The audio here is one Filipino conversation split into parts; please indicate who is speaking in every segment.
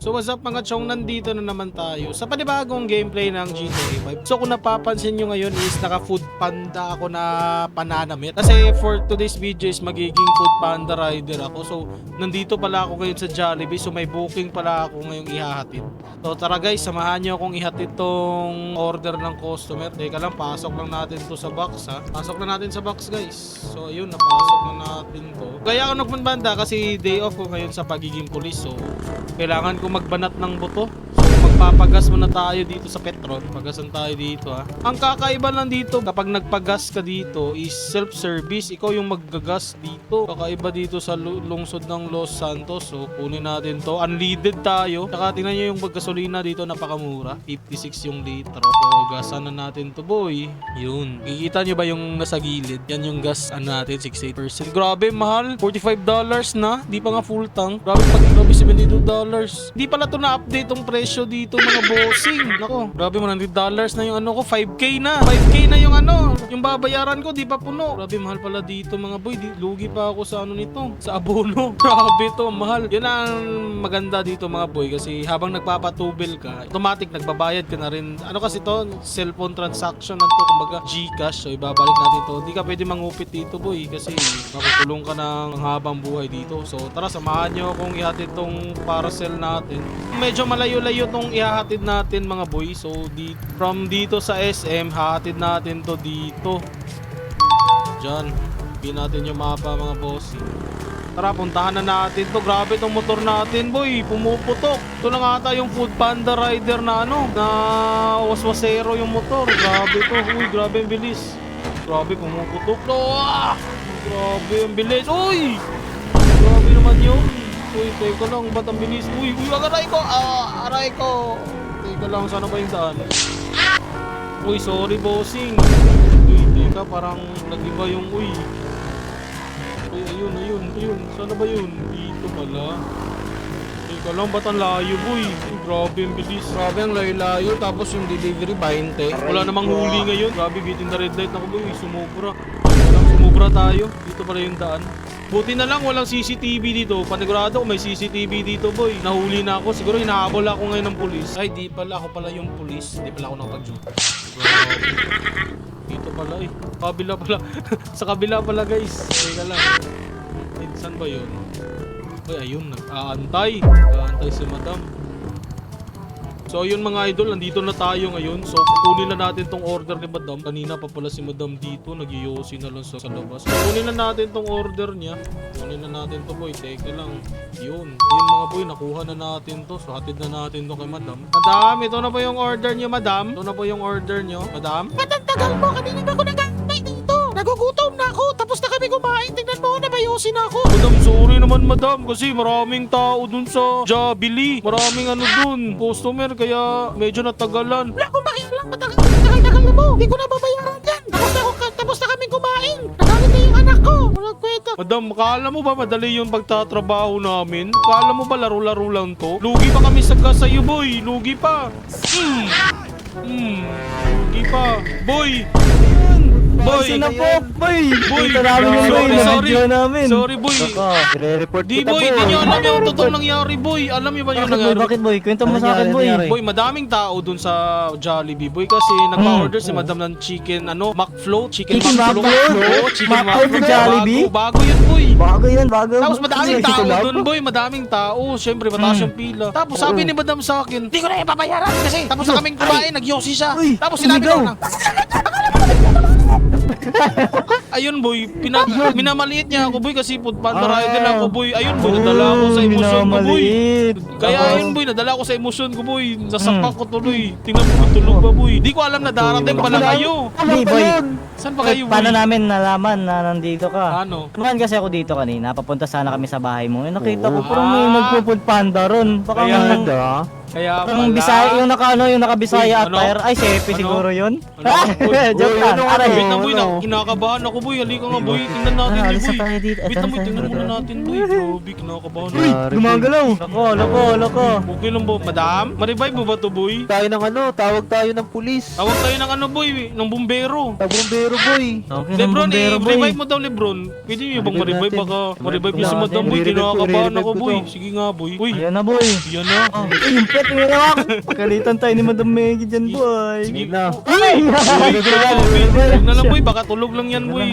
Speaker 1: So what's up mga chong, nandito na naman tayo sa panibagong gameplay ng GTA 5. So kung napapansin nyo ngayon is naka food panda ako na pananamit. Kasi for today's video is magiging food panda rider ako. So nandito pala ako ngayon sa Jollibee. So may booking pala ako ngayong ihahatid. So tara guys, samahan nyo akong ihatid tong order ng customer. Teka lang, pasok lang natin to sa box ha. Pasok na natin sa box guys. So ayun, napasok na natin to. Kaya ako nagpunbanda kasi day off ko ngayon sa pagiging pulis. So kailangan ko magbanat ng buto. So magpapagas muna tayo dito sa Petron. Pagasan tayo dito ha. Ang kakaiba lang dito, kapag nagpagas ka dito is self-service. Ikaw yung maggagas dito. Kakaiba dito sa lungsod ng Los Santos. So kunin natin to. Unleaded tayo. Saka tingnan nyo yung gasolina dito, napakamura. 56 yung litro. So gasan na natin to boy. Yun. Kikita nyo ba yung nasa gilid? Yan yung gas natin, 68%. Grabe mahal. $45 na. Di pa nga full tank. Grabe grabe $72. Di pala to na-update tong presyo dito mga bossing. Nako, grabe $100 na yung ano ko, 5K na. 5K na yung ano, yung babayaran ko, di pa puno. Grabe mahal pala dito mga boy. Lugi pa ako sa ano nito, sa abono. Grabe to, mahal. Yun ang maganda dito mga boy kasi habang nagpapatubil ka, automatic nagbabayad ka na rin. Ano kasi to, cellphone transaction na to, kumbaga GCash. So ibabalik natin to. Di ka pwede mangupit dito boy kasi makukulong ka ng habang buhay dito. So tara, samahan nyo akong ihatid tong parcel natin. Medyo malayo-layo tong ihahatid natin mga boy. So from dito sa SM, hahatid natin to dito. Diyan. Bigyan natin yung mapa mga boss. Tara, puntahan na natin to. Grabe tong motor natin boy, pumuputok. Ito lang ata yung food panda rider na ano, na waswasero yung motor. Grabe to. Uy, grabe ang bilis. Grabe, pumuputok. Ah! Grabe ang bilis. Uy! Grabe naman yun. Uy, teka lang, ba't ang bilis? Uy, aray ko! Aray ko! Teka lang, sana ba yung daan? Uy, sorry bossing. Uy, teka, parang nag-iba yung uy. Uy, ayun. Sana ba yun? Dito pala. Teka lang, ba't ang layo boy? Uy, grabe ang bilis. Grabe ang layo-layo, tapos yung delivery 20. Wala namang huli ngayon. Grabe, beating the red light. Naku boy, sumubra. Sumubra tayo. Dito pala yung daan. Buti na lang walang CCTV dito. Panigurado kung may CCTV dito boy. Nahuli na ako. Siguro hinahabol ako ngayon ng pulis. Ay di pala, ako pala yung pulis. Di pala ako nakapag-duty. Dito pala eh. Kabila pala. Sa kabila pala guys. Teka lang. Saan ba yun? Ay ayun. Nag-aantay. Nag-aantay si madam. So ayun mga idol, nandito na tayo ngayon. So kukunin na natin tong order ni madam. Kanina pa pala si madam dito, nag-iyosi na lang sa labas. Kukunin na natin tong order niya. Kukunin na natin to boy, teka lang. Yun mga boy, nakuha na natin to. So hatid na natin to kay madam. Madam, ito na po yung order niyo madam. Ito na po yung order niyo madam.
Speaker 2: Tagal mo, kanina ba ako nag-aantay dito? Nagugutom na ako, tapos na kami kumain. Tingnan mo, nabayosin ako.
Speaker 1: Madam, sorry naman madam kasi maraming tao dun sa Jollibee. Maraming ano dun, customer, kaya medyo natagalan.
Speaker 2: Wala akong makialam, matagal na mo. Hindi ko na babayaran yan. Tapos na kami kumain. Nagalit na yung anak ko. Walang kwenta.
Speaker 1: Madam, kala mo ba madali yung pagtatrabaho namin? Kala mo ba laro-laro lang to? Lugi pa kami sa gas sa'yo boy, lugi pa. Lugi pa. Boy! Boy!
Speaker 3: na po, boy!
Speaker 1: Boy!
Speaker 3: Dito namin yung boy,
Speaker 1: Sorry,
Speaker 3: na-video namin.
Speaker 1: Sorry boy!
Speaker 3: I-report
Speaker 1: Di
Speaker 3: kita,
Speaker 1: boy, di nyo alam yung totoong nangyari boy. Alam nyo ba yung nangyari?
Speaker 3: Bakit boy? Kwento mo
Speaker 1: Ano
Speaker 3: sa akin boy.
Speaker 1: Boy, madaming tao dun sa Jollibee boy kasi nagpa-order si madam ng chicken McFloat, chicken
Speaker 3: Chicken
Speaker 1: McFloat.
Speaker 3: McFloat?
Speaker 1: Oo, chicken
Speaker 3: McFloat
Speaker 1: McFloat.
Speaker 3: sa Jollibee?
Speaker 1: Bago yun boy.
Speaker 3: Bago yan, bago.
Speaker 1: Tapos madaming
Speaker 3: Kasi
Speaker 1: tao
Speaker 3: ito lang.
Speaker 1: dun boy, madaming tao. Siyempre mataas yung pila. Tapos sabi ni madam sa akin,
Speaker 2: Hindi ko na ipabayaran kasi.
Speaker 1: tapos na kaming kumain, nagyosi siya.
Speaker 3: Uy,
Speaker 1: Tapos sinabi ko
Speaker 3: sumigaw.
Speaker 1: na, ayun boy, minamaliit niya ako boy kasi food panda rider ako boy. Ayun boy, nadala ako sa emosyon ko boy. Kaya ayun boy, nadala ako sa emosyon ko boy. Nasapak ko tuloy. Tingnan mo, tulog ba boy? Di ko alam na darating pala kayo.
Speaker 3: Hey boy,
Speaker 1: Saan pa kayo boy?
Speaker 3: paano namin nalaman na nandito ka?
Speaker 1: Ano?
Speaker 3: Kumain kasi ako dito kanina, papunta sana kami sa bahay mo. Eh, nakita ko parang may nagpo-food panda ron. Baka
Speaker 1: Kaya
Speaker 3: parang
Speaker 1: pala.
Speaker 3: Bisaya, yung nakabisaya
Speaker 1: Uy, ano?
Speaker 3: attire. Ay, sepe
Speaker 1: Ano?
Speaker 3: siguro yun.
Speaker 1: Ano? Uy,
Speaker 3: Joke lang. Aray.
Speaker 1: wait na boy, kinakabahan ako boy. Halika nga, boy. Tingnan natin,
Speaker 3: Ano,
Speaker 1: boy.
Speaker 3: alis na tayo dito.
Speaker 1: Wait
Speaker 3: Tara,
Speaker 1: lang, boy.
Speaker 3: tara,
Speaker 1: Tingnan
Speaker 3: tara.
Speaker 1: muna natin, boy. Grabe, kinakabahan.
Speaker 3: Uy, gumagalaw. Loko.
Speaker 1: Okay lang, boy. Madam, ma-revive mo ba to, boy?
Speaker 4: Tayo ng ano, tawag tayo ng pulis.
Speaker 1: Tawag tayo ng ano, boy? Ng bumbero.
Speaker 4: Tabumbero boy.
Speaker 3: Okay,
Speaker 1: Lebron,
Speaker 3: bombero, boy.
Speaker 1: revive mo daw, Lebron. Pwede nyo bang
Speaker 4: Revive
Speaker 1: ma-revive?
Speaker 4: natin.
Speaker 1: Baka ma-revive niyo si
Speaker 3: Revive
Speaker 1: Madam,
Speaker 3: natin.
Speaker 1: boy.
Speaker 4: I-revive ko,
Speaker 1: Kinakabahan
Speaker 4: i-revive
Speaker 1: ako,
Speaker 4: ko
Speaker 1: boy.
Speaker 4: to.
Speaker 1: Sige nga, boy. Uy,
Speaker 3: Ayan na, boy.
Speaker 1: yan na.
Speaker 3: Ay, yung pet, may hawak. Pagkalitan tayo ni Madam Meggy dyan, boy.
Speaker 1: Sige
Speaker 4: na.
Speaker 3: Ay!
Speaker 1: Uy, grabe. Huwag na lang, boy. Baka tulog lang yan, boy.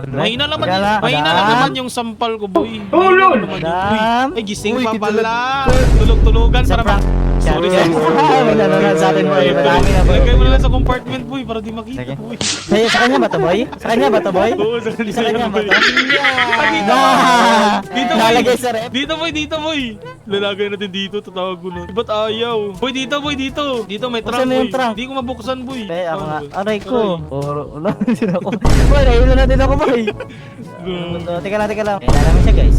Speaker 1: Mahina naman,
Speaker 3: Wala.
Speaker 1: mahina lang
Speaker 3: Madam.
Speaker 1: naman yung sampal ko, boy. Mahina lang naman yun.
Speaker 3: Madam.
Speaker 1: Uy, ay, gising
Speaker 4: Uy,
Speaker 1: pa
Speaker 4: kitulog.
Speaker 1: pala. Tulog-tulogan
Speaker 3: Sa
Speaker 1: para
Speaker 3: prank.
Speaker 1: Sorry,
Speaker 3: Sorry.
Speaker 1: sorry.
Speaker 3: May nanonood sa atin, boy. Marami na, boy.
Speaker 1: Lagay mo na lang sa compartment, boy, para di makita,
Speaker 3: Sige.
Speaker 1: boy.
Speaker 3: Sa kanya ba to, boy? Sa kanya ba to, boy?
Speaker 1: Oo, sa
Speaker 3: Sa kanya ba
Speaker 1: boy.
Speaker 3: to?
Speaker 1: Dito,
Speaker 3: Ah!
Speaker 1: Dito, boy.
Speaker 3: Nalagay sa rep.
Speaker 1: Dito, boy, dito, boy. Lalagay natin dito, tatawag ko na. Ba't ayaw? Boy, dito, boy, dito. Dito, may
Speaker 3: Buksan
Speaker 1: trunk,
Speaker 3: mo
Speaker 1: boy.
Speaker 3: yung trunk.
Speaker 1: Di ko mabuksan, boy.
Speaker 3: Be, ako nga.
Speaker 1: boy.
Speaker 3: Aray ko. Puro, wala din ako. Boy, nahilo na din ako, boy.
Speaker 1: Go.
Speaker 3: Teka lang. Ayan na naman siya, guys.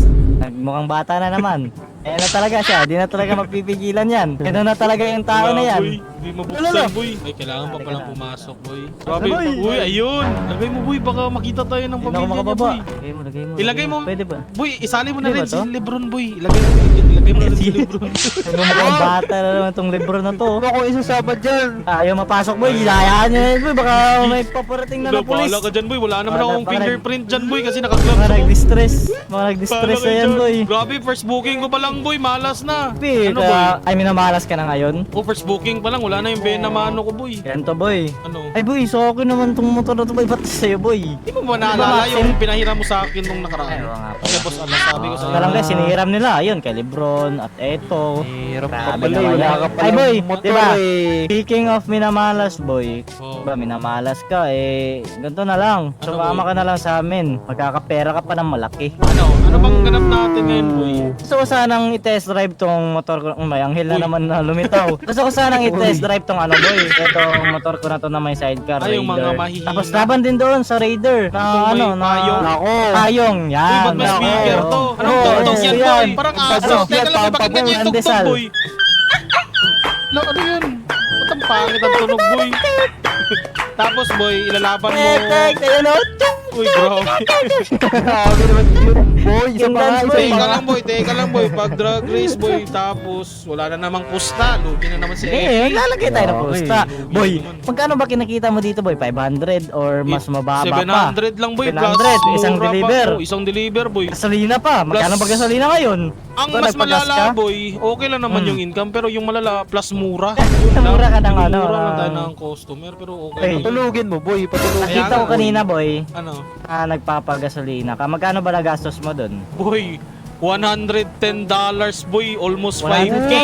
Speaker 3: Mukhang bata na naman. Ayan na talaga siya. Di na talaga mapipigilan yan. Ganun na talaga yung tao na
Speaker 1: Wala,
Speaker 3: yan.
Speaker 1: boy. Di
Speaker 3: Wala.
Speaker 1: mabuksan, boy. Ay, kailangan pa
Speaker 3: Teka
Speaker 1: palang
Speaker 3: lang.
Speaker 1: pumasok, boy. Grabe.
Speaker 3: boy?
Speaker 1: Uy, ayun. Lagay mo, boy. Baka makita tayo ng
Speaker 3: Hindi na ako
Speaker 1: pamilya niya,
Speaker 3: makababa.
Speaker 1: boy.
Speaker 3: Lagay mo.
Speaker 1: Ilagay mo.
Speaker 3: Pwede ba?
Speaker 1: Boy, isali mo na
Speaker 3: Pwede
Speaker 1: rin
Speaker 3: ba
Speaker 1: si
Speaker 3: to?
Speaker 1: Lebron, boy. Ilagay mo na rin si Lebron.
Speaker 3: Ano mukhang bata na naman itong libro na to.
Speaker 4: Ano ako isasama dyan?
Speaker 3: Ayaw mapasok, boy. Hinayaan niya yan, boy. Baka may paparating na
Speaker 1: Wala,
Speaker 3: na pulis.
Speaker 1: bahala ka dyan, boy. Wala naman
Speaker 3: Bahala,
Speaker 1: akong
Speaker 3: parang-
Speaker 1: fingerprint dyan, boy. Kasi naka-gloves
Speaker 3: Mga
Speaker 1: ako.
Speaker 3: nag-distress. Mga
Speaker 1: Bahala
Speaker 3: nag-distress na
Speaker 1: kayo
Speaker 3: yan,
Speaker 1: dyan.
Speaker 3: boy.
Speaker 1: Grabe, first booking ko pa lang, boy. Malas na.
Speaker 3: Ano,
Speaker 1: boy?
Speaker 3: ay, minamalas ka na ngayon?
Speaker 1: Oh, first booking pa lang. Wala na yung Ben na mano ko, boy.
Speaker 3: Yan to, boy.
Speaker 1: Ano?
Speaker 3: Ay, boy, so okay naman tong motor na to, boy. Ba't sa'yo, boy?
Speaker 1: Di mo ba naalala yung pinahiram mo sa akin nung
Speaker 3: Ay,
Speaker 1: nakaraan?
Speaker 3: oo nga pala.
Speaker 1: Kasi boss, ano sabi ko sa
Speaker 3: Ito lang guys, sinihiram nila. Ayun, kay Lebron at eto.
Speaker 4: Hirap ka
Speaker 3: Grabe
Speaker 4: pala,
Speaker 3: naman
Speaker 4: wala
Speaker 3: yan.
Speaker 4: ka pala.
Speaker 3: Ay, boy,
Speaker 4: motor
Speaker 3: diba?
Speaker 4: eh.
Speaker 3: Speaking of minamalas, boy.
Speaker 1: Oh.
Speaker 3: Diba, minamalas ka, eh, ganito na lang.
Speaker 1: Ano,
Speaker 3: Sumama
Speaker 1: boy?
Speaker 3: ka na lang sa amin. Magkakapera ka pa ng malaki.
Speaker 1: Ano? Ano bang ganap natin ngayon, boy?
Speaker 3: Gusto ko sanang i-test drive tong motor ko. May anghel na
Speaker 1: Uy.
Speaker 3: naman na lumitaw. Gusto ko sanang i-test drive tong ano, boy. Itong motor ko na to na may sidecar,
Speaker 1: Ay, yung mga
Speaker 3: Raider.
Speaker 1: mahihina.
Speaker 3: Tapos laban din doon sa Raider. Na
Speaker 1: Yung may
Speaker 3: ano, na...
Speaker 1: payong.
Speaker 4: Ako.
Speaker 3: Payong,
Speaker 1: Uy,
Speaker 3: yan.
Speaker 1: ba't may
Speaker 3: Nako.
Speaker 1: speaker to? Anong
Speaker 3: Oo,
Speaker 1: tugtog yan,
Speaker 3: yan.
Speaker 1: boy? Parang aso.
Speaker 3: Ano?
Speaker 1: Teka lang, boy, bakit ganyan yung tugtog,
Speaker 3: Pandesal.
Speaker 1: boy? Ano yun? Ba't ang pangit ang tunog, boy? Tapos, boy, ilalaban mo.
Speaker 3: Tek, ayun o.
Speaker 1: Uy, grabe.
Speaker 4: Grabe naman yun. Boy, isa
Speaker 3: Yung
Speaker 4: pa nga,
Speaker 3: dance,
Speaker 4: isa
Speaker 3: boy.
Speaker 4: pa
Speaker 1: Teka
Speaker 4: nga.
Speaker 1: lang, boy. Teka lang, boy. Pag drag race, boy. Tapos, wala na namang pusta. Lugi na naman si
Speaker 3: Eh,
Speaker 1: Effie.
Speaker 3: lalagay tayo ng
Speaker 4: Okay.
Speaker 3: pusta. Boy,
Speaker 1: naman.
Speaker 3: magkano ba kinakita mo dito, boy? 500 or mas mababa pa?
Speaker 1: 700 lang, boy.
Speaker 3: 700, isang
Speaker 1: mura pa.
Speaker 3: deliver.
Speaker 1: Oh, isang deliver, boy.
Speaker 3: Gasolina pa. Magkano ba gasolina ngayon?
Speaker 1: Ang
Speaker 3: Ba,
Speaker 1: mas
Speaker 3: nagpagas
Speaker 1: malala,
Speaker 3: ka?
Speaker 1: boy, okay lang naman
Speaker 3: Hmm.
Speaker 1: yung income, pero yung malala, plus mura. Yun lang.
Speaker 3: Mura ka ng ano,
Speaker 1: Mura lang tayo
Speaker 3: ng-
Speaker 1: ng customer, pero okay
Speaker 3: Ay.
Speaker 1: lang.
Speaker 4: Patulugin mo, boy. Patulugin.
Speaker 1: Kaya
Speaker 3: Nakita ko
Speaker 1: nga,
Speaker 3: kanina, boy,
Speaker 1: Ano?
Speaker 3: nagpapagasolina ka. Magkano ba nagastos mo dun?
Speaker 1: Boy, $110, boy. Almost
Speaker 3: 100?
Speaker 1: 5K.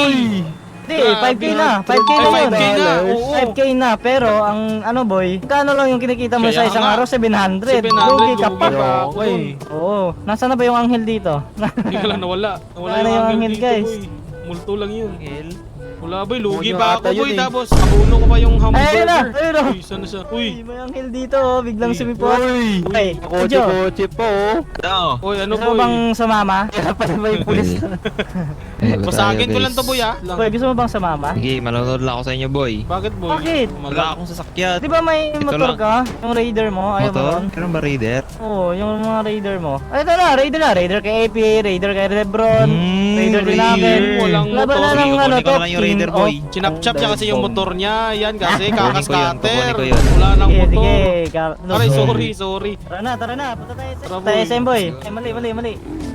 Speaker 3: Hindi,
Speaker 1: Grabe.
Speaker 3: 5K na. 5K
Speaker 1: Ay,
Speaker 3: na yun.
Speaker 1: 5K na, oo.
Speaker 3: 5K na, pero ang ano, boy, magkano lang yung kinikita mo
Speaker 1: Kaya
Speaker 3: sa isang
Speaker 1: nga.
Speaker 3: araw? 700.
Speaker 1: 700,
Speaker 3: Lugi ka pa.
Speaker 1: lugi pa ako
Speaker 4: Okay.
Speaker 1: dun.
Speaker 3: Oo. Nasaan na ba yung anghel dito?
Speaker 1: Hindi ka lang nawala. Nawala
Speaker 3: Wala yung anghel,
Speaker 1: dito,
Speaker 3: guys.
Speaker 1: boy. Multo lang yun. Wala, boy. Lugi
Speaker 4: Demonyo
Speaker 1: pa
Speaker 4: ata
Speaker 1: ako,
Speaker 4: yun,
Speaker 1: boy.
Speaker 4: eh.
Speaker 1: Tapos, abuno ko pa yung hamburger.
Speaker 3: Ayun na, ayun na.
Speaker 1: Uy, saan na siya?
Speaker 3: Uy,
Speaker 1: Uy.
Speaker 3: may anghel dito. Oh. Biglang
Speaker 1: Uy.
Speaker 3: sumipot.
Speaker 4: Uy.
Speaker 3: Okay, Joe.
Speaker 4: Kotse po, oh.
Speaker 1: Uy, ano,
Speaker 3: Gusto mo
Speaker 1: boy?
Speaker 3: bang sumama? Kaya pala ba yung pulis?
Speaker 1: Pasagin ko lang to, boy, ah. Lang.
Speaker 3: Boy, gusto mo bang sumama?
Speaker 5: Sige, manonood lang ako sa inyo, boy.
Speaker 1: Bakit, boy?
Speaker 3: Bakit?
Speaker 5: Wala akong sasakyan.
Speaker 3: Di ba may
Speaker 5: Ito
Speaker 3: motor
Speaker 5: lang.
Speaker 3: ka? Yung Raider mo? Ayaw mo
Speaker 5: Motor?
Speaker 3: ron?
Speaker 5: Meron ba Raider?
Speaker 3: Oo, yung mga Raider mo. Ay, ito na, Raider na. Raider kay AP, Raider kay Lebron, Raider din namin.
Speaker 1: Walang
Speaker 3: Laban na
Speaker 1: motor.
Speaker 3: ng
Speaker 5: Sige,
Speaker 3: ano
Speaker 5: kukunin ko
Speaker 3: to,
Speaker 5: na lang yung Raider, boy.
Speaker 1: Sinapchap niya kasi yung motor niya. Yan kasi,
Speaker 5: Kukunin ko
Speaker 1: kakaskater.
Speaker 5: yun.
Speaker 1: Wala nang
Speaker 3: Sige,
Speaker 1: motor.
Speaker 3: sige.
Speaker 1: Aray, sorry.
Speaker 3: Tara na. Punta tayo sa
Speaker 1: Tara,
Speaker 3: tayo
Speaker 1: boy.
Speaker 3: SM, boy. Ay, mali.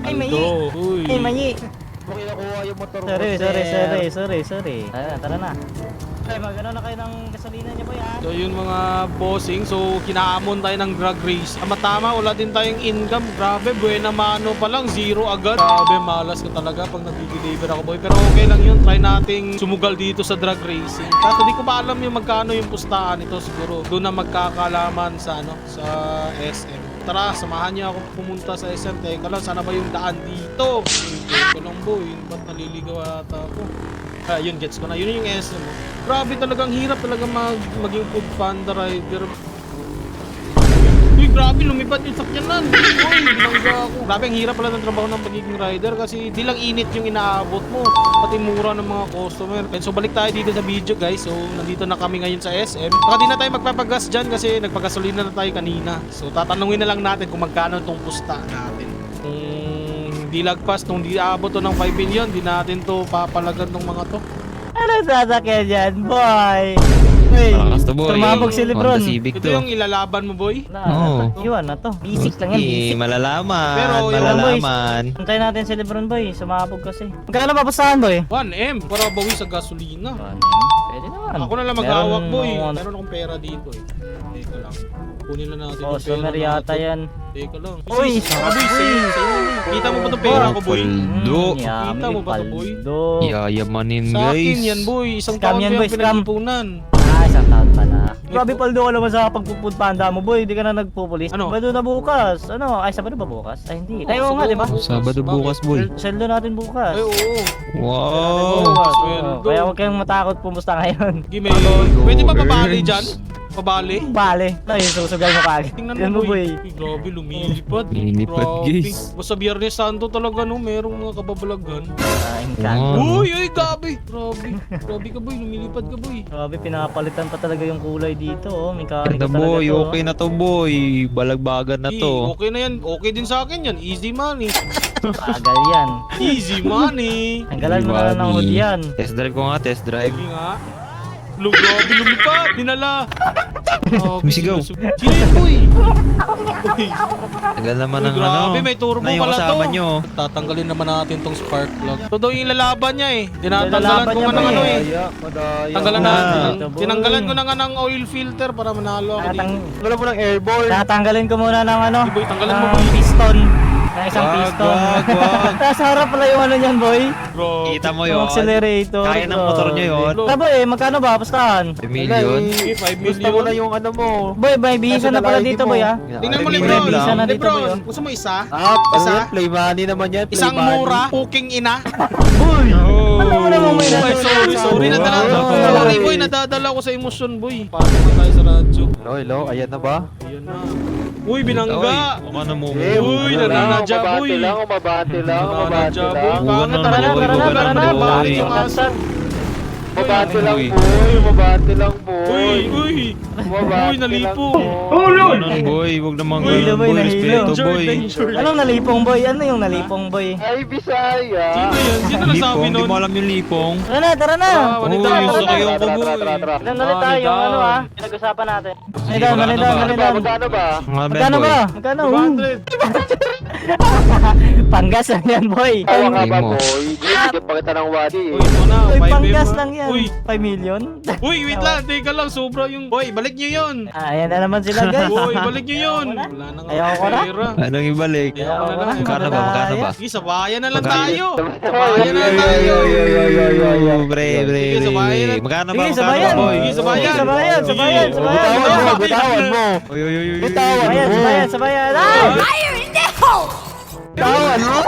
Speaker 3: Ay, mayi.
Speaker 1: Aldo, uy.
Speaker 3: Ay, mayi.
Speaker 4: Bakit nakuha yung motor ko,
Speaker 3: Sorry. Tara na. Ay, magano na kayo ng gasolina niyo, boy, ha?
Speaker 1: So yun mga bossing, so kinaamon tayo ng drag race. Tama, wala din tayong income. Grabe, buena mano pa lang, zero agad. Grabe, malas ko talaga pag nag-deliver ako, boy. Pero okay lang yun, try nating sumugal dito sa drag racing. Kaso di ko pa alam yung magkano yung pustahan nito. Siguro doon na magkakalaman sa sa SM. Tara, samahan niyo ako pumunta sa SM. Teka lang, sana ba yung daan dito? Teka lang, boy. Ba't naliligaw ata ako? Yun, gets ko na. Yun yung SM. Oh. Grabe talagang hirap talaga maging food panda rider. Uy, grabe, lumipad yung sakyanan. Uy, binangga ako. Grabe, ang hirap pala ng trabaho ng pagiging rider kasi di lang init yung inaabot mo, pati mura ng mga customer. And so balik tayo dito sa video guys. So nandito na kami ngayon sa SM. Saka di na tayo magpapagas dyan kasi nagpagasolina na tayo kanina. So tatanungin na lang natin kung magkano itong pusta natin. Di lagpas, nung di abot to ng 5 million, di natin to papalagan ng mga to.
Speaker 3: Ano sasakyan yan, boy? Uy,
Speaker 5: Malakas to, boy.
Speaker 3: tumabog si Lebron.
Speaker 5: Honda Civic
Speaker 1: Ito
Speaker 5: to.
Speaker 1: yung ilalaban mo, boy.
Speaker 3: Na, iwan na to. Basic lang yan, basic.
Speaker 5: Malalaman.
Speaker 1: Pero yung-
Speaker 5: malalaman.
Speaker 3: Antayin natin si Lebron, boy. Sumabog kasi. Magkano ba pasahan, boy?
Speaker 1: 1M para bawi sa gasolina.
Speaker 3: Pwede naman.
Speaker 1: Ako na lang maghawak,
Speaker 3: Meron
Speaker 1: boy.
Speaker 3: akong-
Speaker 1: Meron akong pera dito eh. Teka lang. Kunin lang natin
Speaker 3: Oh,
Speaker 1: yung pera
Speaker 3: summer yata
Speaker 1: natin.
Speaker 3: yan.
Speaker 1: Teka lang.
Speaker 3: Uy,
Speaker 1: boy, sa'yo. Kita mo ba itong pera ko, boy?
Speaker 5: Paldo.
Speaker 1: Kita mo ba to, boy?
Speaker 5: Yayamanin,
Speaker 1: Sa
Speaker 5: guys.
Speaker 1: akin yan, boy. Isang
Speaker 3: Scam
Speaker 1: taon
Speaker 3: yan,
Speaker 1: ko
Speaker 3: boy,
Speaker 1: yung
Speaker 3: scam.
Speaker 1: pinagpupunan.
Speaker 3: Ah, isang taon pala. Grabe, paldo ka naman sa pagpupud panda mo, boy. Di ka na nagpupulis.
Speaker 1: Ano?
Speaker 3: Sabado na bukas. Ano? Ay, Sabado ba bukas? Ay, hindi. Ay, oo nga, di ba?
Speaker 5: Sabado bukas, boy.
Speaker 3: Sweldo natin bukas.
Speaker 1: Ay, oo.
Speaker 5: Wow.
Speaker 3: Bukas,
Speaker 1: sweldo.
Speaker 3: oo. Kaya huwag kayong matakot pumusta ngayon.
Speaker 1: Gime. Pwede ba pabali dyan? Pabali?
Speaker 3: Bale. Ay, susugal mo kagad.
Speaker 1: Tingnan
Speaker 3: Yan
Speaker 1: mo,
Speaker 3: mo,
Speaker 1: boy.
Speaker 3: boy.
Speaker 1: Uy, grabe, lumilipad.
Speaker 5: Lumilipad,
Speaker 1: Grabe.
Speaker 5: guys.
Speaker 1: Basta Biyernes Santo talaga, no? Merong mga kababalagan.
Speaker 3: Ay,
Speaker 5: Wow.
Speaker 1: Uy, ay, grabe. Grabe. Grabe ka, boy. Lumilipad ka, boy.
Speaker 3: Grabe, pinapalitan pa talaga yung kulay dito, oh. Mekaniko
Speaker 5: Ganda,
Speaker 3: talaga
Speaker 5: boy.
Speaker 3: to.
Speaker 5: Okay na to, boy. Balagbagan na to.
Speaker 1: Okay na yan. Okay din sa akin yan. Easy money.
Speaker 3: Tagal yan.
Speaker 1: Easy money.
Speaker 3: Tanggalan mo na lang ng hood yan.
Speaker 5: Test drive ko nga, test drive.
Speaker 1: Sige nga. Grabe, lumipad. Dinala.
Speaker 5: Misigaw.
Speaker 1: Sino yun, boy? Uy.
Speaker 5: Tagal naman
Speaker 1: Uy,
Speaker 5: ng ano.
Speaker 1: grabe, may turbo
Speaker 5: na yung
Speaker 1: pala to.
Speaker 5: kasama nyo.
Speaker 1: Tatanggalin naman natin tong spark plug. Ito daw yung ilalaban niya eh. Tinatanggalan
Speaker 3: Ilalaban
Speaker 1: ko
Speaker 3: niya
Speaker 1: nga ng
Speaker 3: ba
Speaker 1: ano
Speaker 3: eh?
Speaker 1: eh.
Speaker 4: Madaya.
Speaker 1: Tanggalan
Speaker 5: Ah.
Speaker 1: na.
Speaker 3: boy.
Speaker 1: Tinanggalan ko na nga ng oil filter para manalo ako dito.
Speaker 4: Wala mo ng airball.
Speaker 3: Tatanggalin ko muna ng ano,
Speaker 1: Sige, boy, tanggalan mo,
Speaker 3: ng
Speaker 1: boy.
Speaker 3: piston. Ng isang
Speaker 5: Wag,
Speaker 3: piston.
Speaker 5: wag.
Speaker 3: Nasa harap pala yung ano niyan, boy.
Speaker 1: Bro.
Speaker 5: Kita mo
Speaker 3: Yung
Speaker 5: yun.
Speaker 3: accelerator.
Speaker 5: Kaya ng motor nyo yun.
Speaker 3: Tabo eh, magkano ba? Pastahan.
Speaker 5: 1 million.
Speaker 1: Sige, 5
Speaker 4: Gusto mo na
Speaker 1: million.
Speaker 4: yung ano mo.
Speaker 3: Boy, may bisa na pala
Speaker 4: National ID
Speaker 3: dito,
Speaker 4: mo.
Speaker 3: boy, ah.
Speaker 1: Tingnan mo,
Speaker 5: Ay,
Speaker 1: Lebron.
Speaker 5: million lang.
Speaker 3: Isa na dito, boy,
Speaker 1: Lebron,
Speaker 3: oh.
Speaker 1: gusto mo isa?
Speaker 4: Ah, ano
Speaker 1: Isa?
Speaker 4: yan? Play money naman yan. Play
Speaker 1: Isang
Speaker 4: money.
Speaker 1: mura, puking ina.
Speaker 3: Boy!
Speaker 1: Oh.
Speaker 3: Alam mo namang may
Speaker 1: Ay, sorry, sorry.
Speaker 3: Boy.
Speaker 1: Nadala,
Speaker 4: Boy.
Speaker 1: sorry, boy. Nadadala ko sa emosyon, boy. Paano na tayo sa radyo?
Speaker 4: Hello, hello. Ayan na ba?
Speaker 1: Ayan na. Uy, binangga.
Speaker 5: Baka na mo.
Speaker 1: Uy, nananadya, boy.
Speaker 4: umabate lang,
Speaker 1: Nananadya, boy.
Speaker 5: Huwag
Speaker 1: Bakit
Speaker 5: na,
Speaker 1: tara na,
Speaker 5: boy.
Speaker 1: tara na,
Speaker 5: Huwag
Speaker 1: tara
Speaker 5: na,
Speaker 1: na.
Speaker 5: boy.
Speaker 1: Bakit yung aso?
Speaker 4: Umabate lang,
Speaker 5: Uy.
Speaker 4: boy. Umabate lang, boy.
Speaker 1: Uy, uy.
Speaker 4: Umabate
Speaker 1: Uy, nalipo.
Speaker 5: Ganun, boy. Huwag naman
Speaker 3: Uy,
Speaker 5: ganun,
Speaker 3: boy,
Speaker 5: boy.
Speaker 3: nahilo.
Speaker 5: Respeto,
Speaker 1: Danger,
Speaker 5: boy.
Speaker 1: danger.
Speaker 3: Anong nalipong, boy? Ano yung nalipong, boy?
Speaker 4: Ay, Bisaya.
Speaker 1: Sino yan? Sino nasabi
Speaker 5: Lipong, di
Speaker 1: nun?
Speaker 5: mo alam yung lipong.
Speaker 3: Tara na, tara na!
Speaker 1: Ah,
Speaker 5: Uy,
Speaker 1: Manita,
Speaker 5: yung
Speaker 1: tara na.
Speaker 5: sakay ako,
Speaker 4: Tara,
Speaker 5: boy.
Speaker 4: tara, tara, tara.
Speaker 3: Ilan ulit tayo, yung
Speaker 1: down.
Speaker 3: ano ah? Pinag-usapan natin.
Speaker 5: Sige,
Speaker 3: Manidan,
Speaker 5: magkano
Speaker 3: manidan,
Speaker 5: ba?
Speaker 3: manidan.
Speaker 4: Magkano ba?
Speaker 5: Mga ben,
Speaker 3: Magkano
Speaker 5: boy.
Speaker 3: ba? Magkano?
Speaker 1: 200.
Speaker 3: Panggas lang yan, boy.
Speaker 4: Tawa ka ba,
Speaker 5: mo.
Speaker 4: boy? Hindi pa kita ng wadi.
Speaker 1: Uy, ito na.
Speaker 3: Uy,
Speaker 1: 5M
Speaker 3: panggas
Speaker 1: na.
Speaker 3: lang yan.
Speaker 1: Uy,
Speaker 3: 5 million?
Speaker 1: uy, wait lang. Teka lang. Sobra yung... Boy, balik nyo yun.
Speaker 3: Ayan na naman sila, guys.
Speaker 1: Boy, balik nyo yun. Wala na nga.
Speaker 3: Ayoko na.
Speaker 1: pera.
Speaker 5: Anong ibalik?
Speaker 1: Ayoko na lang.
Speaker 5: Magkano ba? Magkano ba?
Speaker 1: Sige, sabayan na lang
Speaker 5: Magkano?
Speaker 1: tayo. Sabayan na lang tayo.
Speaker 5: Bre, bre,
Speaker 1: Sige, sabayan.
Speaker 5: bre. Magkano ba?
Speaker 3: Sige,
Speaker 5: Magkano
Speaker 3: sabayan.
Speaker 5: ba, boy?
Speaker 1: Sige, sabayan.
Speaker 3: Sabayan, sabayan, sabayan.
Speaker 4: Bitawan mo, bitawan mo.
Speaker 5: Uy, uy, uy, uy.
Speaker 4: Bitawan
Speaker 3: Sabayan,
Speaker 4: mo.
Speaker 3: sabayan, sabayan. Ay!
Speaker 4: Bitawan mo.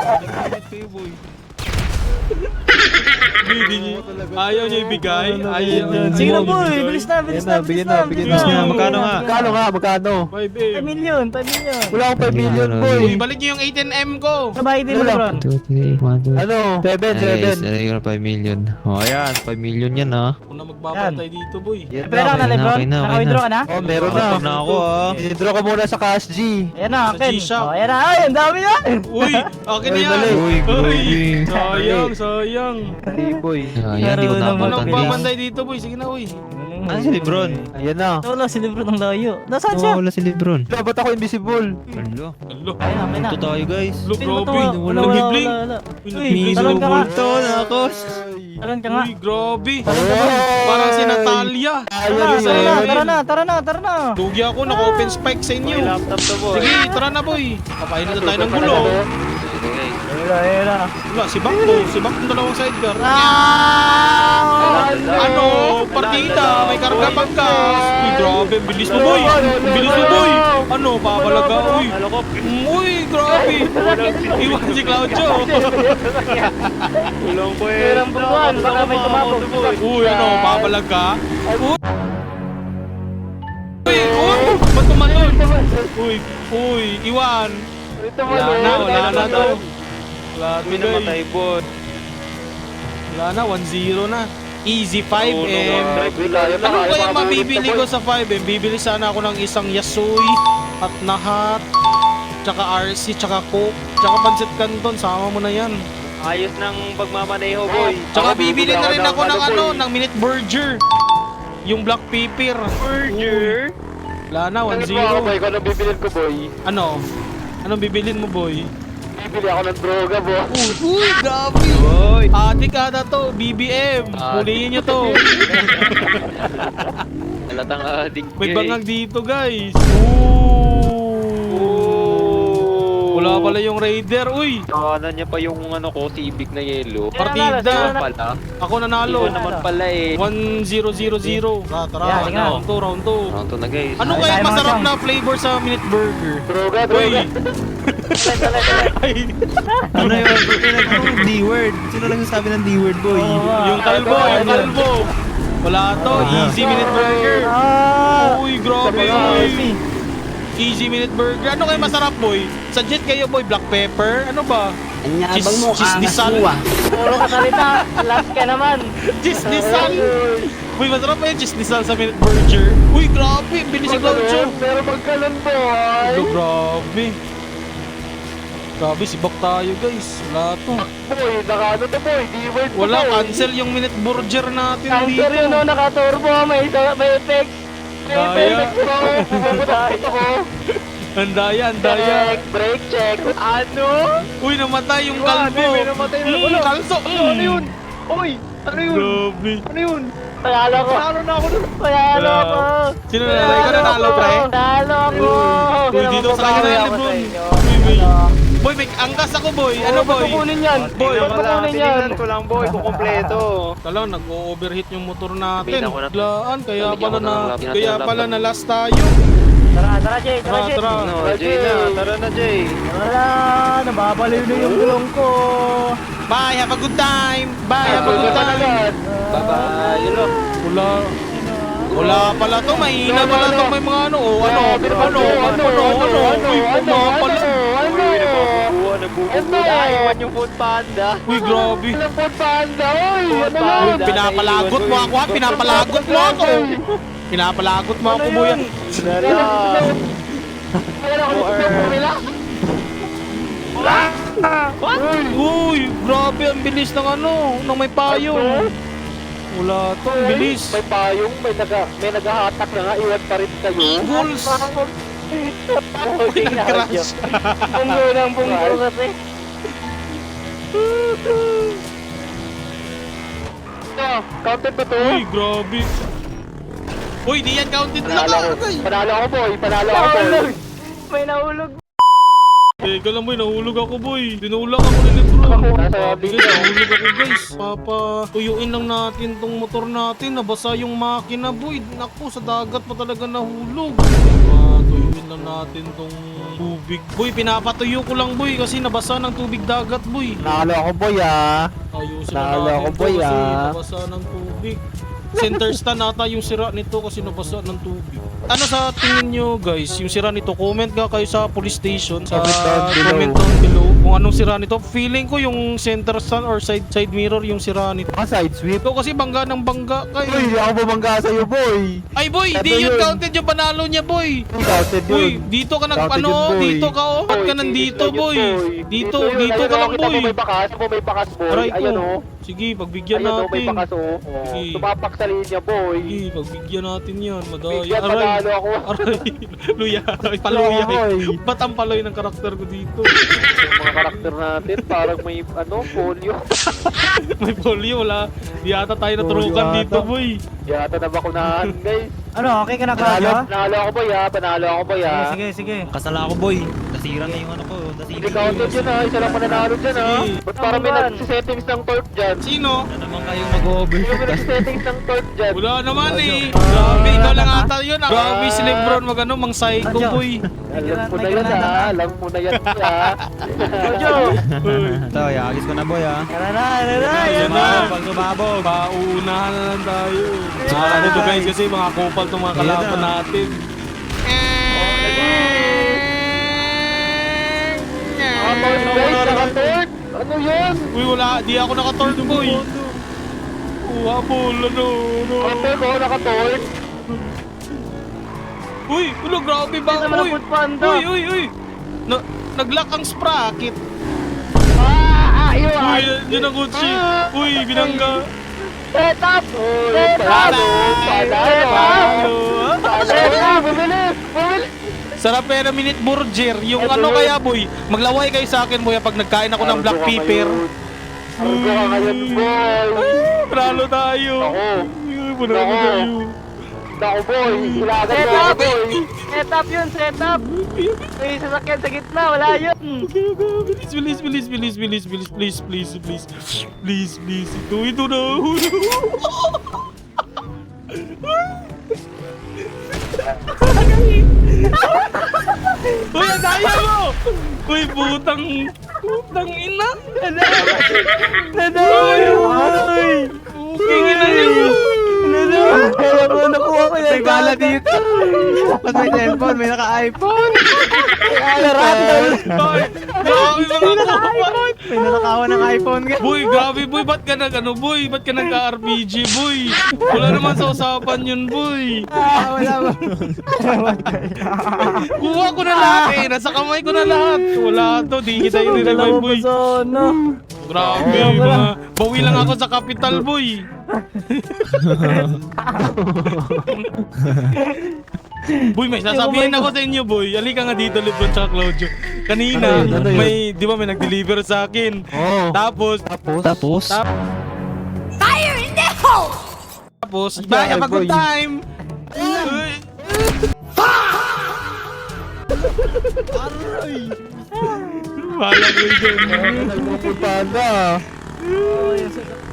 Speaker 1: Ayaw niya ibigay. Ayaw niya.
Speaker 3: Sige na, boy. Bilis na, bilis na, bilis na.
Speaker 4: bigyan
Speaker 5: Bilis na,
Speaker 4: na.
Speaker 5: magkano nga?
Speaker 4: Magkano nga? Magkano?
Speaker 1: 5M.
Speaker 3: 5 million, 5 million.
Speaker 4: Wala akong 5 million,
Speaker 5: Ano,
Speaker 4: boy.
Speaker 1: Uy, balik niyo yung 18M ko.
Speaker 3: Sabay din mo,
Speaker 4: Wala.
Speaker 3: Lebron.
Speaker 5: 2, 3, 1, 2.
Speaker 4: Ano? 7, 7.
Speaker 5: Ay, 5 million. O, ayan. 5 million yan, ha.
Speaker 1: Ako na magbabantay dito, boy.
Speaker 4: Yan
Speaker 3: Pera ka na,
Speaker 5: okay na,
Speaker 3: Lebron.
Speaker 5: okay na, okay
Speaker 3: Naka-withdraw ka na?
Speaker 4: Oh, meron na.
Speaker 5: Kapag na ako, ha.
Speaker 4: Withdraw ka muna sa Cash G.
Speaker 3: Ayan na,
Speaker 1: Sa
Speaker 3: akin.
Speaker 1: G-Shop.
Speaker 3: Oh, ayan na. Ay, ang dami yan.
Speaker 1: Uy, akin na
Speaker 4: Uy,
Speaker 1: yan.
Speaker 4: mali.
Speaker 5: Uy, grabe.
Speaker 1: Sayang, sayang.
Speaker 4: Hindi, boy.
Speaker 5: Ayan, di ko
Speaker 3: Marunong
Speaker 1: Ako
Speaker 5: nabutan,
Speaker 3: mag-
Speaker 5: guys.
Speaker 1: nagbabantay dito, boy. Sige na, uy.
Speaker 5: Ano si Lebron?
Speaker 4: Ayan na.
Speaker 3: Wala, si Lebron ang layo. Nasaan siya?
Speaker 5: Wala si Lebron.
Speaker 4: Wala, ba't ako invisible?
Speaker 5: Ano?
Speaker 1: Hello.
Speaker 3: Ayun na, ayun na.
Speaker 5: Ito tayo, guys.
Speaker 1: Look,
Speaker 3: Sino ba to?
Speaker 1: grabe.
Speaker 3: Wala, wala,
Speaker 1: Nagibling.
Speaker 3: wala.
Speaker 1: Uy,
Speaker 3: Uy,
Speaker 1: nagibling.
Speaker 3: talon ka nga.
Speaker 5: Ito, nakos.
Speaker 3: Talon ka nga.
Speaker 1: Uy, grabe.
Speaker 4: Oh!
Speaker 1: Parang si Natalia.
Speaker 3: Tara na, tara na, tara na, tara na, tara na.
Speaker 1: Lugi ako, naka-open spike sa inyo. Sige, tara na, boy. Kapain na tayo ng gulo.
Speaker 3: Ayun na, ayun na.
Speaker 1: Wala, si Bakto. Si Bakto dalawang sidecar.
Speaker 3: Ah!
Speaker 1: Ano? Partida. May karga pagkas. Uy, grabe. Ang bilis mo, boy. Ang bilis mo, boy. Ano? Papalaga. Uy. Uy, grabe. Iwan si Claudio.
Speaker 3: Perang buwan, baka may tumabog.
Speaker 1: Uy, ano? Papalaga. Uy. Uy, ba't tumalon? Uy, Iwan. Wala na to. Wala to,
Speaker 5: May namatay,
Speaker 1: guys.
Speaker 5: boy.
Speaker 1: Wala na, 1-0 na. Easy 5M.
Speaker 4: Ano
Speaker 1: Ano kaya mabibili ko sa 5M? Bibili sana ako ng isang Yasui at Nahat, tsaka RC, tsaka Coke, tsaka Pancit Canton. Sama mo na yan.
Speaker 5: Ayos ng pagmamaneho, boy.
Speaker 1: Tsaka bibili na rin ako ng ng Minute Burger. Yung Black Pepper.
Speaker 5: Burger.
Speaker 1: Wala na, 1-0.
Speaker 4: boy? Kung anong bibilin ko, boy?
Speaker 1: Ano? Anong bibilin mo, boy?
Speaker 4: Bibili ako ng droga, boy.
Speaker 1: Uy, grabe!
Speaker 5: Boy.
Speaker 1: Adik ata to, BBM. Huliin nyo to.
Speaker 5: Halatang adik.
Speaker 1: May
Speaker 5: eh.
Speaker 1: bangag dito, guys. Ooh. Wala pala yung Raider. Uy,
Speaker 5: Kanan niya pa yung ano ko, Civic na yellow.
Speaker 1: partida.
Speaker 5: Pala.
Speaker 1: Ako nanalo.
Speaker 5: Iba naman pala eh.
Speaker 1: 1-0-0-0.
Speaker 3: Yeah,
Speaker 1: Tara,
Speaker 3: tingnan.
Speaker 1: round 2, round 2.
Speaker 5: Round to na, guys.
Speaker 1: Ano
Speaker 3: Ay,
Speaker 1: kaya
Speaker 3: tayo,
Speaker 1: masarap
Speaker 3: Mang
Speaker 1: na flavor sa Minute Burger?
Speaker 4: Droga,
Speaker 1: Uy! Ay,
Speaker 5: Ano yun? Anong D-word? Sino lang sabi ng D-word, boy?
Speaker 1: yung kalbo, yung kalbo. Wala to, easy Minute Burger. Uy, grabe. Uy. Easy Minute Burger. Ano kayo masarap, boy? Suggest kayo, boy, black pepper? Ano ba?
Speaker 2: Anyabang mo,
Speaker 1: Chisnisal.
Speaker 3: Puro ka salita. Last ka naman.
Speaker 1: Chisnisal. Uy, masarap pa yung chisnisal sa Minute Burger. Uy, grabe. Bilis si Gaucho.
Speaker 4: Pero magkalan, boy.
Speaker 1: Ulo, grabe. Grabe, sibak tayo, guys. Wala to.
Speaker 4: Boy, nakaano to, boy? D-word to,
Speaker 1: Wala,
Speaker 4: boy.
Speaker 1: cancel yung Minute Burger natin dito.
Speaker 3: Cancer yun, no? Naka-turbo. May effect.
Speaker 1: Daya. Andaya, andaya.
Speaker 4: Brake check.
Speaker 5: Ano?
Speaker 1: Uy, namatay yung kalbo.
Speaker 5: May namatay na. Wala.
Speaker 1: Kalso.
Speaker 5: Ano yun? Uy! Ano yun?
Speaker 1: Grabe.
Speaker 5: Ano yun?
Speaker 3: Panalo ko.
Speaker 5: Talo na ako dun.
Speaker 3: Panalo
Speaker 1: Wala.
Speaker 3: ko.
Speaker 1: Sino nanalo? Ikaw nanalo, pre?
Speaker 3: Panalo ko.
Speaker 1: Uy, dito sa akin na Lebron. Uy, may... Boy, may angkas ako, boy. Ano, boy?
Speaker 3: Kukunin yan.
Speaker 1: Boy,
Speaker 5: Tingnan ko lang,
Speaker 3: kukunin yan.
Speaker 5: tinignan ko lang, boy. Kung kompleto.
Speaker 1: Talang nag-overheat yung motor natin.
Speaker 5: Bigyan ko na to.
Speaker 1: Biglaan, kaya
Speaker 5: Bigyan
Speaker 1: pala
Speaker 5: ko na
Speaker 1: na
Speaker 5: ng lap.
Speaker 1: kaya
Speaker 5: Lap.
Speaker 1: pala na last tayo.
Speaker 3: Tara, Jay.
Speaker 1: Tara, tara.
Speaker 5: No, Jay na. Tara na, Jay.
Speaker 3: Wala, nababaliw na yung gulong ko.
Speaker 1: Bye, have a good time. Bye, have a good time.
Speaker 5: Bye-bye. Yun lang.
Speaker 1: Wala. Wala pala to, mahina pala to, may mga ano, oh, ano, uy, kuma pala.
Speaker 5: Uy, nagbubuha. Iwan yung food panda.
Speaker 1: Uy, grabe.
Speaker 4: Food panda, oy.
Speaker 5: Food
Speaker 1: Uy,
Speaker 5: panda.
Speaker 1: pinapalagot mo ako, ha? Pinapalagot mo ako. Pinapalagot mo ako, boy.
Speaker 5: Dala.
Speaker 1: Uy, grabe, ang bilis ng ano, ng may payong. Wala to, ang bilis.
Speaker 4: May payong, may naghahatak na nga, iwan pa rin kayo.
Speaker 1: Eagles. Uy, nag-crash.
Speaker 3: Bunggo ng bunggo kasi.
Speaker 4: Counted ba to?
Speaker 1: Uy, grabe. Uy, di yan counted lang
Speaker 4: Panalo
Speaker 1: ako, guys.
Speaker 4: ako, panalo ako, boy. Panalo ako, boy.
Speaker 3: May nahulog.
Speaker 1: Teka lang, boy, nahulog ako, boy. Dinulak ako ni Lebron.
Speaker 4: Nasa
Speaker 1: Grabe, guys, nahulog ako, guys. Papatuyuin lang natin tong motor natin. Nabasa yung makina, boy. Naku, sa dagat pa talaga nahulog. Papatuyuin lang natin tong tubig. Boy, pinapatuyo ko lang, boy, kasi nabasa ng tubig dagat, boy.
Speaker 4: Nalo ako, boy, ah.
Speaker 1: Ayusin
Speaker 4: Nalo
Speaker 1: na
Speaker 4: ako,
Speaker 1: natin to
Speaker 4: boy,
Speaker 1: kasi
Speaker 4: ah.
Speaker 1: nabasa ng tubig. Center stand ata yung sira nito kasi nabasa ng tubig. Ano sa tingin nyo, guys, yung sira nito? Comment ka kayo sa police station, sa comment down below kung anong sira nito. Feeling ko yung center stand or side mirror yung sira nito.
Speaker 4: Mga side sweep.
Speaker 1: Ikaw kasi bangga ng bangga
Speaker 4: Uy,
Speaker 1: kayo.
Speaker 4: hindi ako bumangga sa'yo, boy.
Speaker 1: Ay, boy,
Speaker 4: Ito
Speaker 1: di yun
Speaker 4: yun.
Speaker 1: counted yung panalo niya, boy.
Speaker 4: Counted
Speaker 1: Uy,
Speaker 4: yun.
Speaker 1: dito ka
Speaker 4: Counted
Speaker 1: ano,
Speaker 4: yun, boy.
Speaker 1: dito ka oh. Ba't ka nandito, boy? Dito ka lang, boy.
Speaker 4: May bakas, may bakas, boy.
Speaker 1: Aray
Speaker 4: Ayan,
Speaker 1: ko.
Speaker 4: oh.
Speaker 1: Sige, pagbigyan
Speaker 4: Ayan, oh, may
Speaker 1: natin.
Speaker 4: bakas, oh.
Speaker 1: Sige.
Speaker 4: Tumapak sa linya, boy.
Speaker 1: Sige, pagbigyan natin yan. Madaya.
Speaker 4: Bigyan, panalo ako.
Speaker 1: Aray. Luya. Paluyay.
Speaker 4: Oy.
Speaker 1: Ba't ang paloy ng karakter ko dito?
Speaker 4: Yung mga karakter natin, parang may, polio.
Speaker 1: May polio, wala. Di ata tayo naturukan
Speaker 4: Polio
Speaker 1: dito,
Speaker 4: ata.
Speaker 1: boy.
Speaker 4: Yata na bakunahan, guys.
Speaker 3: Ano, okay ka na,
Speaker 4: Panalo,
Speaker 3: Claudio?
Speaker 4: panalo ako, boy, ah. Panalo ako, boy, ah.
Speaker 3: Sige.
Speaker 5: Kasala ako, boy. Nasira na yung ano ko.
Speaker 4: Hindi counted yun, ah. Isa lang mananalo dyan, ah.
Speaker 1: Sige.
Speaker 4: Ba't parang may
Speaker 3: Ano ba?
Speaker 4: nagsisettings ng torque dyan?
Speaker 1: Sino?
Speaker 5: Na naman kayong
Speaker 4: Sino
Speaker 5: mag-overshoot.
Speaker 4: may nagsisettings ng torque dyan?
Speaker 1: Wala naman eh. Grabe, ikaw lang
Speaker 3: Wala
Speaker 1: ata yun. Grabe si Lebron mag mang psycho,
Speaker 3: Adyo.
Speaker 1: boy.
Speaker 4: Alam mo na yan, ah. Alam mo na yan, ah.
Speaker 3: Claudio!
Speaker 5: Ito, yagis ko na, boy, ah.
Speaker 3: Tara na.
Speaker 1: Yan na.
Speaker 5: Pag sumabog.
Speaker 1: Pauunahan na lang tayo. Ano to, guys, kasi mga kupal itong mga kalaban natin.
Speaker 4: Naka-torch guys, naka-torch! Ano yun?
Speaker 1: Uy, wala. Di ako naka-torch, boy. Habol, ano.
Speaker 4: Naka-torch ako, naka-torch!
Speaker 1: Uy, ulo, grabe ba?
Speaker 3: Hindi naman
Speaker 1: Uy,
Speaker 3: ang food panda.
Speaker 1: uy. Nag-lock ang sprocket.
Speaker 4: Yun!
Speaker 1: Uy, yun ang Gucci. Uy, binangga.
Speaker 3: Set up!
Speaker 4: Uy, panalo!
Speaker 1: Palo.
Speaker 4: Bumilis! Bumilis!
Speaker 1: Sarap pera minute burger. Yung ano kaya, boy. Maglaway kayo sa akin, boy, pag nagkain ako ng black pepper.
Speaker 4: Argo ka ngayon, boy!
Speaker 1: Panalo tayo.
Speaker 4: Ako.
Speaker 1: Uy, panalo
Speaker 4: Ako.
Speaker 1: tayo.
Speaker 4: Ako, boy! Ilagan
Speaker 3: Set
Speaker 4: mo ako,
Speaker 3: up!
Speaker 4: boy!
Speaker 3: Set up yun, set up! May sasakyan sa gitna, wala yun!
Speaker 1: Bilis. Please. Ito na. Uy, ang daya mo! Uy, putang ina! Uy! Puking ina yun!
Speaker 3: Kaya mo, nakuha ko yan.
Speaker 5: May bala dito. Tapos may cellphone, may naka-iPhone.
Speaker 1: Ay, grabe mga kapal!
Speaker 5: May nanakawan ng iPhone ka.
Speaker 1: Boy, grabe boy, ba't ka boy? Ba't ka nagka-RPG, boy? Wala naman sa usapan yun, boy.
Speaker 5: Wala ba?
Speaker 1: Kuha ko na lahat eh, nasa kamay ko na lahat. Wala to, di kita i-revive, boy. Grabe, mga bawi lang ako sa capital, boy. Boy, may sasabihin ako sa inyo, boy. Halika nga dito, Lebron tsaka Claudio. Kanina, may, di ba may nag-deliver sa akin.
Speaker 5: Oo.
Speaker 1: Tapos,
Speaker 5: Tapos?
Speaker 2: Fire in the hole!
Speaker 1: Tapos, bye, have a good time! Wala ko dyan.
Speaker 5: Nagpupanda.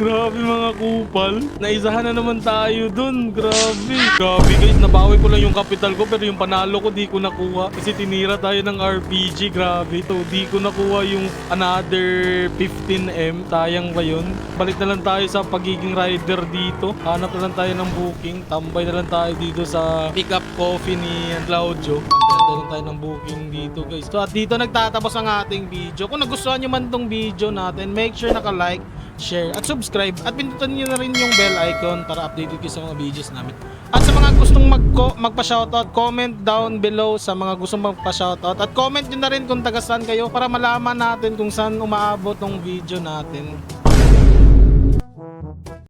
Speaker 1: Grabe mga kupal. Naisahan na naman tayo dun. Grabe. Grabe guys, nabawi ko lang yung capital ko pero yung panalo ko di ko nakuha. Kasi tinira tayo ng RPG. Grabe to. Di ko nakuha yung another 15M. Tayang ba yun? Balik na lang tayo sa pagiging rider dito. Hanap na lang tayo ng booking. Tambay na lang tayo dito sa pick up coffee ni Claudio. Magkanta lang tayo ng booking dito guys. So at dito nagtatapos ang ating video. Kung nagustuhan nyo man tong video natin, make sure naka-like, share, at subscribe. At pindutan nyo na rin yung bell icon para updated kayo sa mga videos namin. At sa mga gustong magpa-shoutout, comment down below sa mga gustong magpa-shoutout. At comment nyo na rin kung taga saan kayo para malaman natin kung saan umaabot tong video natin.